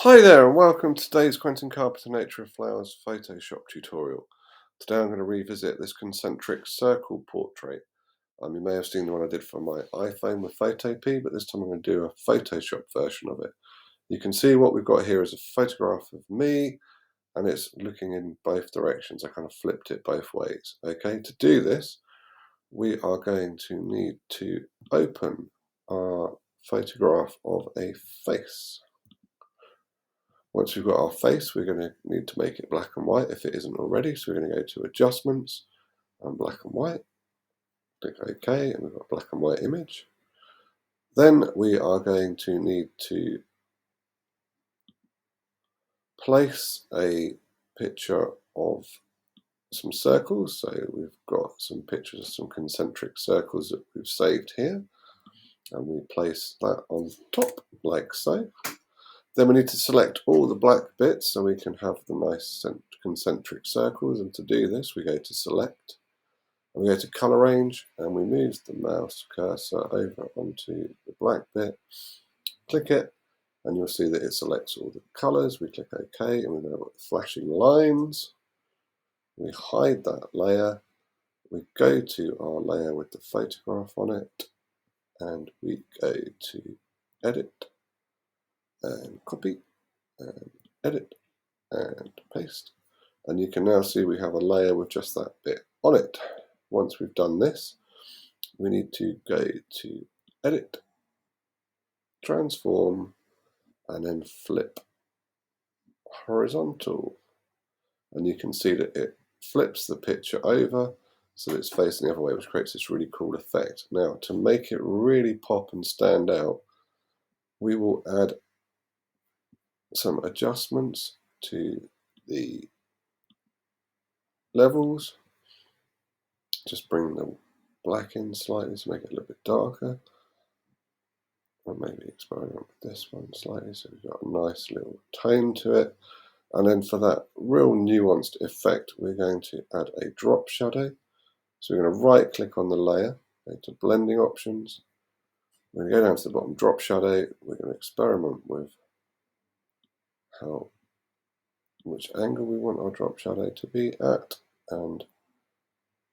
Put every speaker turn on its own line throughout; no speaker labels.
Hi there and welcome to today's Quentin Carpenter Nature of Flowers Photoshop tutorial. Today I'm going to revisit this concentric circle portrait. You may have seen the one I did for my iPhone with Photopea, but this time I'm going to do a Photoshop version of it. You can see what we've got here is a photograph of me and it's looking in both directions. I kind of flipped it both ways. Okay, to do this we are going to need to open our photograph of a face. Once we've got our face, we're going to need to make it black and white if it isn't already. So we're going to go to Adjustments and Black and White. Click OK, and we've got a black and white image. Then we are going to need to place a picture of some circles. So we've got some pictures of some concentric circles that we've saved here. And we place that on top, like so. Then we need to select all the black bits so we can have the nice concentric circles, and to do this we go to Select and we go to Color Range and we move the mouse cursor over onto the black bit, click it, and you'll see that it selects all the colors. We click OK and we now got the flashing lines. We hide that layer, we go to our layer with the photograph on it and we go to Edit and Copy and Edit and Paste, and you can now see we have a layer with just that bit on it. Once we've done this, we need to go to Edit, Transform, and then Flip Horizontal, and you can see that it flips the picture over so that it's facing the other way, which creates this really cool effect. Now, to make it really pop and stand out, we will add some adjustments to the levels. Just bring the black in slightly to make it a little bit darker. Or maybe experiment with this one slightly so we've got a nice little tone to it. And then for that real nuanced effect, we're going to add a drop shadow. So we're going to right click on the layer, go to blending options. We're going to go down to the bottom, drop shadow. We're going to experiment with which angle we want our drop shadow to be at, and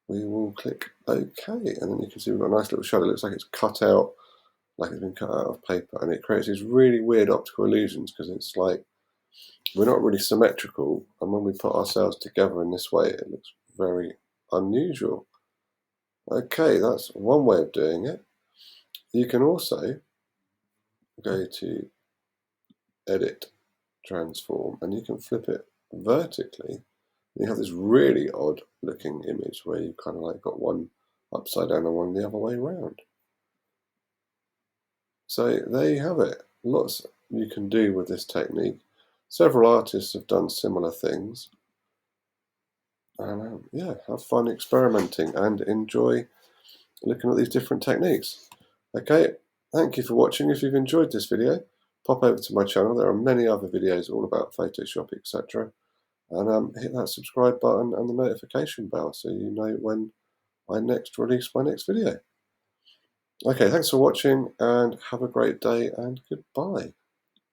we will click OK, and then you can see we've got a nice little shadow. It looks like it's cut out, like it's been cut out of paper, and it creates these really weird optical illusions because it's like we're not really symmetrical, and when we put ourselves together in this way it looks very unusual. Okay, that's one way of doing it. You can also go to Edit, Transform, and you can flip it vertically. You have this really odd looking image where you kind of like got one upside down and one the other way around. So there you have it. Lots you can do with this technique. Several artists have done similar things. And yeah, have fun experimenting and enjoy looking at these different techniques. Okay, thank you for watching. If you've enjoyed this video, pop over to my channel. There are many other videos all about Photoshop, etc. And hit that subscribe button and the notification bell so you know when I next release my next video. Okay, thanks for watching and have a great day and goodbye.